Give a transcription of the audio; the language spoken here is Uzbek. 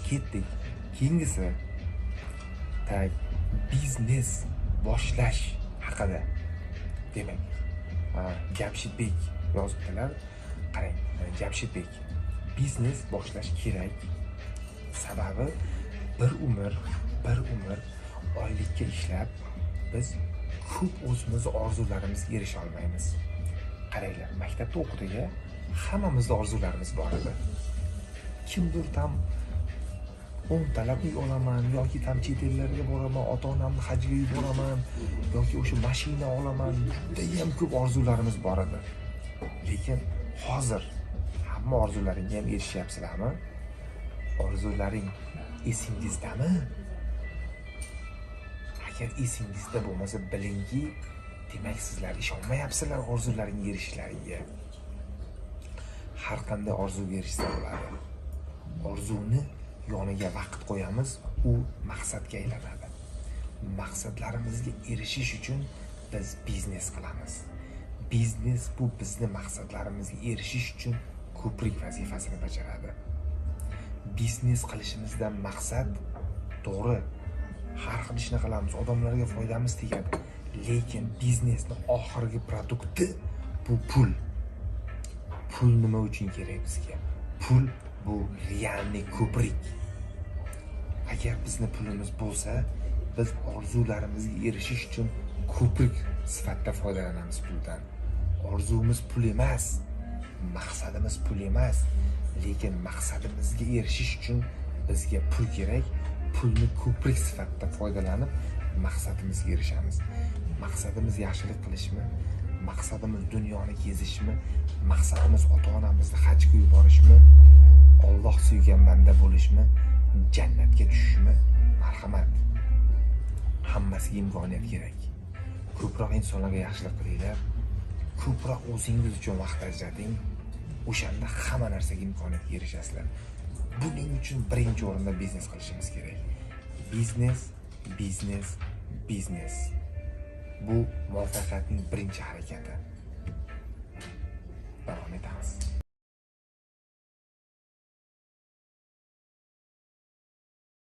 ketdik. Keyingisi biznes boshlash haqida. Demak, Jamshidbek yozibdilar. Qarang, Jamshidbek biznes boshlash kerak. Sababi bir umr oylikka ishlab biz ko'p o'zimiz orzularimizga erisha olmaymiz. Qaranglar, maktabda o'qitishga hammamizda orzularimiz bor edi. Kimdir tam 10 talab uy olaman yoki tam chet ellarga boraman, ota-onamni hajga yuboraman yoki o'sha mashina olaman, judayam ko'p orzularimiz bor edi. Lekin hozir hamma orzularingga ham erishyapsizlarmi? Orzularing esingizdami? Agar esingizda bo'lmasa bilingki, demak sizlar ishonmayapsizlar orzularingga erishishlaringga. Har qanday orzuga erishsa bo'ladi. Orzuni yoniga vaqt qo'yamiz, u maqsadga aylanadi. Maqsadlarimizga erishish uchun biz biznes qilamiz. Biznes bu bizni maqsadlarimizga erishish uchun ko'prik vazifasini bajaradi. Biznes qilishimizdan maqsad to'g'ri, har xil ishni qilamiz, odamlarga foydamiz tegadi. Lekin biznesning oxirgi produkti bu pul. Pul nima uchun kerak bizga? Pul bu realniy ko'prik. Agar bizni pulimiz bo'lsa, biz orzularimizga erishish uchun ko'prik sifatida foydalanamiz puldan. Orzumiz pul emas, maqsadimiz pul emas, lekin maqsadimizga erishish uchun bizga pul kerak. Pulni ko'prik sifatida foydalanib maqsadimizga erishamiz. Maqsadimiz yaxshilik qilishmi? Maqsadimiz dunyoni kezishmi? Maqsadimiz ota-onamizni hajga yuborishmi? Alloh suygan banda bo'lishmi? Jannatga tushishmi? Marhamat. Hammasiga imkoniyat kerak. Ko'proq insonlarga yaxshilik qilinglar. Ko'proq o'zingiz uchun vaqt ajrating. O'shanda hamma narsaga imkoniyatga erishasizlar. Buning uchun birinchi o'rinda biznes qilishimiz kerak. Biznes. Bu muvaffaqiyatning birinchi harakati. Davom etamiz.